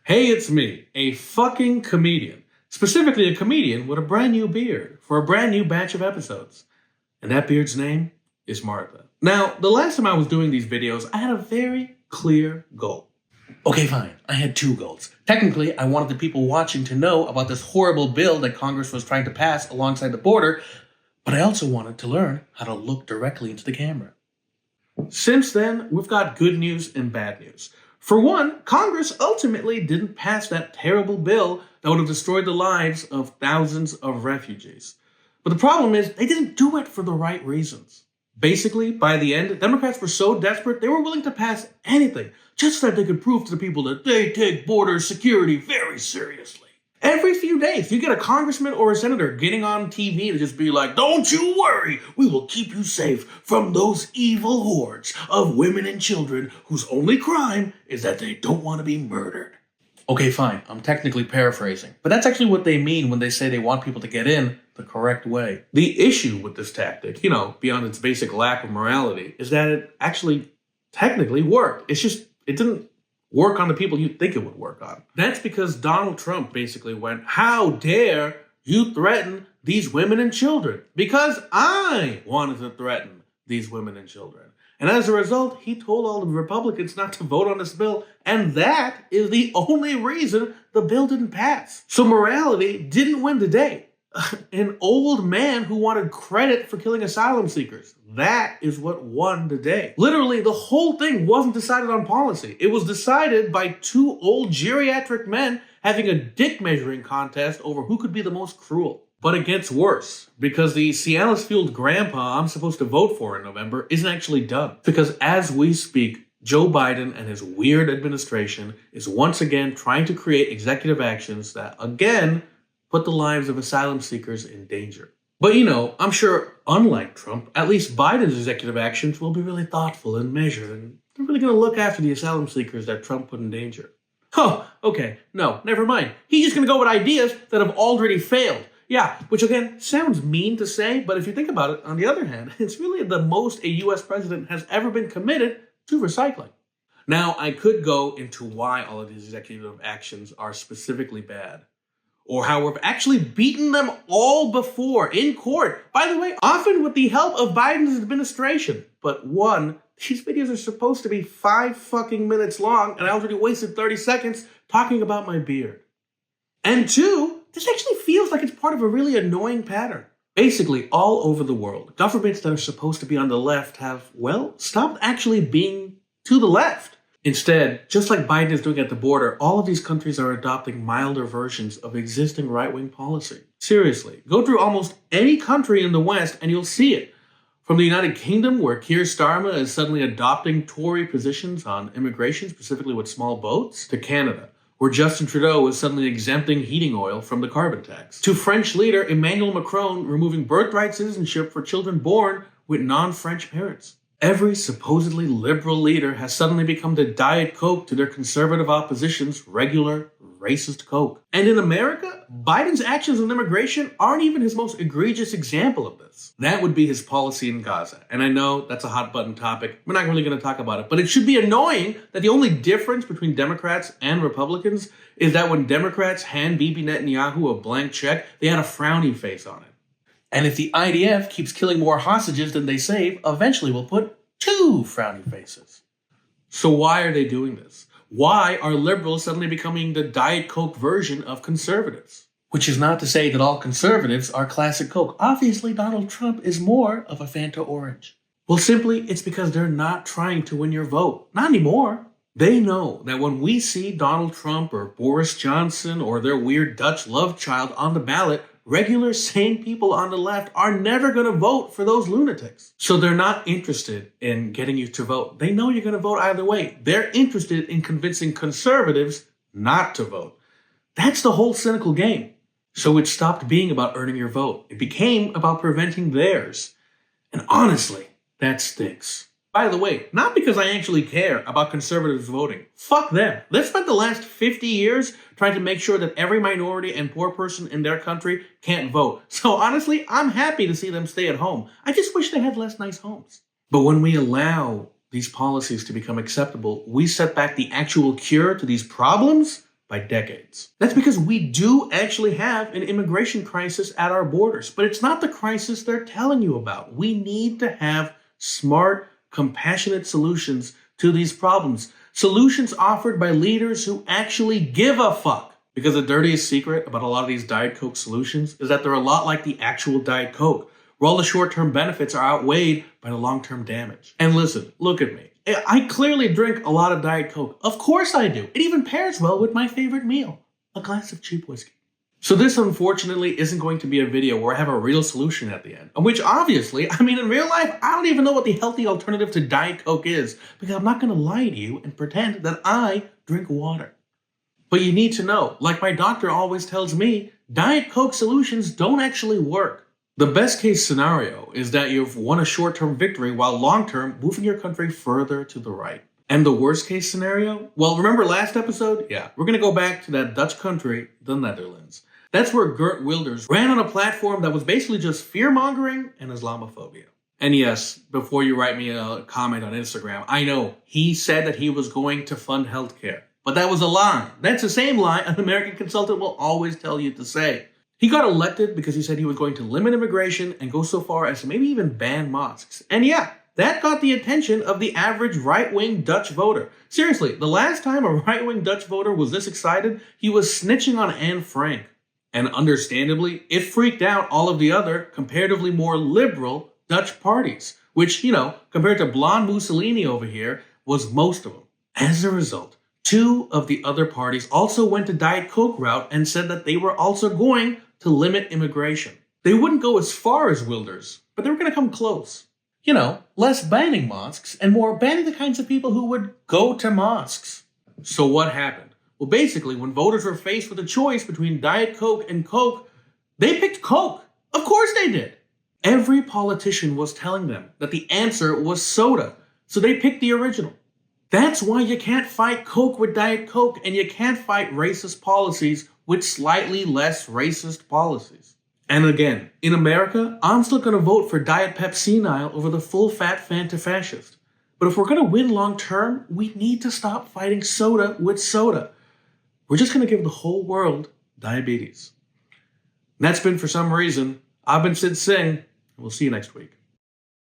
Hey, it's me, a fucking comedian. Specifically a comedian with a brand new beard for a brand new batch of episodes. And that beard's name is Martha. Now, the last time I was doing these videos, I had a very clear goal. Okay, fine. I had two goals. Technically, I wanted the people watching to know about this horrible bill that Congress was trying to pass alongside the border, but I also wanted to learn how to look directly into the camera. Since then, we've got good news and bad news. For one, Congress ultimately didn't pass that terrible bill that would have destroyed the lives of thousands of refugees. But the problem is, they didn't do it for the right reasons. Basically, by the end, Democrats were so desperate they were willing to pass anything just so that they could prove to the people that they take border security very seriously. Every few days, you get a congressman or a senator getting on TV to just be like, "Don't you worry, we will keep you safe from those evil hordes of women and children whose only crime is that they don't want to be murdered." Okay, fine, I'm technically paraphrasing, but that's actually what they mean when they say they want people to get in the correct way. The issue with this tactic, beyond its basic lack of morality, is that it actually technically worked. It's just, it didn't work on the people you'd think it would work on. That's because Donald Trump basically went, "How dare you threaten these women and children?" Because I wanted to threaten these women and children. And as a result, he told all the Republicans not to vote on this bill, and that is the only reason the bill didn't pass. So morality didn't win the day. An old man who wanted credit for killing asylum seekers. That is what won the day. Literally, the whole thing wasn't decided on policy. It was decided by two old geriatric men having a dick measuring contest over who could be the most cruel. But it gets worse, because the Cialis-fueled grandpa I'm supposed to vote for in November isn't actually done. Because as we speak, Joe Biden and his weird administration is once again trying to create executive actions that, again, put the lives of asylum seekers in danger. But I'm sure, unlike Trump, at least Biden's executive actions will be really thoughtful and measured, and they're really going to look after the asylum seekers that Trump put in danger. Okay, no, never mind. He's just going to go with ideas that have already failed. Yeah, which again, sounds mean to say, but if you think about it, on the other hand, it's really the most a US president has ever been committed to recycling. Now, I could go into why all of these executive actions are specifically bad, or how we've actually beaten them all before in court. By the way, often with the help of Biden's administration. But one, these videos are supposed to be 5 fucking minutes long, and I already wasted 30 seconds talking about my beard. And two, this actually feels like it's part of a really annoying pattern. Basically, all over the world, governments that are supposed to be on the left have, stopped actually being to the left. Instead, just like Biden is doing at the border, all of these countries are adopting milder versions of existing right-wing policy. Seriously, go through almost any country in the West and you'll see it. From the United Kingdom, where Keir Starmer is suddenly adopting Tory positions on immigration, specifically with small boats, to Canada, where Justin Trudeau is suddenly exempting heating oil from the carbon tax, to French leader Emmanuel Macron removing birthright citizenship for children born with non-French parents. Every supposedly liberal leader has suddenly become the Diet Coke to their conservative opposition's regular racist Coke. And in America, Biden's actions on immigration aren't even his most egregious example of this. That would be his policy in Gaza. And I know that's a hot button topic. We're not really going to talk about it. But it should be annoying that the only difference between Democrats and Republicans is that when Democrats hand Bibi Netanyahu a blank check, they had a frowny face on it. And if the IDF keeps killing more hostages than they save, eventually we'll put 2 frowny faces. So why are they doing this? Why are liberals suddenly becoming the Diet Coke version of conservatives? Which is not to say that all conservatives are classic Coke. Obviously, Donald Trump is more of a Fanta Orange. Well, simply, it's because they're not trying to win your vote. Not anymore. They know that when we see Donald Trump or Boris Johnson or their weird Dutch love child on the ballot, regular, sane people on the left are never going to vote for those lunatics. So they're not interested in getting you to vote. They know you're going to vote either way. They're interested in convincing conservatives not to vote. That's the whole cynical game. So it stopped being about earning your vote. It became about preventing theirs. And honestly, that stinks. By the way, not because I actually care about conservatives voting. Fuck them. They've spent the last 50 years trying to make sure that every minority and poor person in their country can't vote. So honestly, I'm happy to see them stay at home. I just wish they had less nice homes. But when we allow these policies to become acceptable, we set back the actual cure to these problems by decades. That's because we do actually have an immigration crisis at our borders, but it's not the crisis they're telling you about. We need to have smart, compassionate solutions to these problems. Solutions offered by leaders who actually give a fuck. Because the dirtiest secret about a lot of these Diet Coke solutions is that they're a lot like the actual Diet Coke, where all the short-term benefits are outweighed by the long-term damage. And listen, look at me. I clearly drink a lot of Diet Coke. Of course I do. It even pairs well with my favorite meal, a glass of cheap whiskey. So this, unfortunately, isn't going to be a video where I have a real solution at the end. Which, obviously, in real life, I don't even know what the healthy alternative to Diet Coke is, because I'm not going to lie to you and pretend that I drink water. But you need to know, like my doctor always tells me, Diet Coke solutions don't actually work. The best case scenario is that you've won a short-term victory while long-term moving your country further to the right. And the worst case scenario? Well, remember last episode? Yeah, we're going to go back to that Dutch country, the Netherlands. That's where Geert Wilders ran on a platform that was basically just fear-mongering and Islamophobia. And yes, before you write me a comment on Instagram, I know he said that he was going to fund healthcare. But that was a lie. That's the same lie an American consultant will always tell you to say. He got elected because he said he was going to limit immigration and go so far as to maybe even ban mosques. And yeah, that got the attention of the average right-wing Dutch voter. Seriously, the last time a right-wing Dutch voter was this excited, he was snitching on Anne Frank. And understandably, it freaked out all of the other, comparatively more liberal Dutch parties, which, compared to blonde Mussolini over here, was most of them. As a result, two of the other parties also went the Diet Coke route and said that they were also going to limit immigration. They wouldn't go as far as Wilders, but they were going to come close. Less banning mosques and more banning the kinds of people who would go to mosques. So what happened? Well, basically, when voters were faced with a choice between Diet Coke and Coke, they picked Coke. Of course they did. Every politician was telling them that the answer was soda, so they picked the original. That's why you can't fight Coke with Diet Coke, and you can't fight racist policies with slightly less racist policies. And again, in America, I'm still going to vote for Diet Pepsi-nile over the full-fat Fanta fascist. But if we're going to win long-term, we need to stop fighting soda with soda. We're just going to give the whole world diabetes. And that's been For Some Reason. I've been Sid Singh, and we'll see you next week.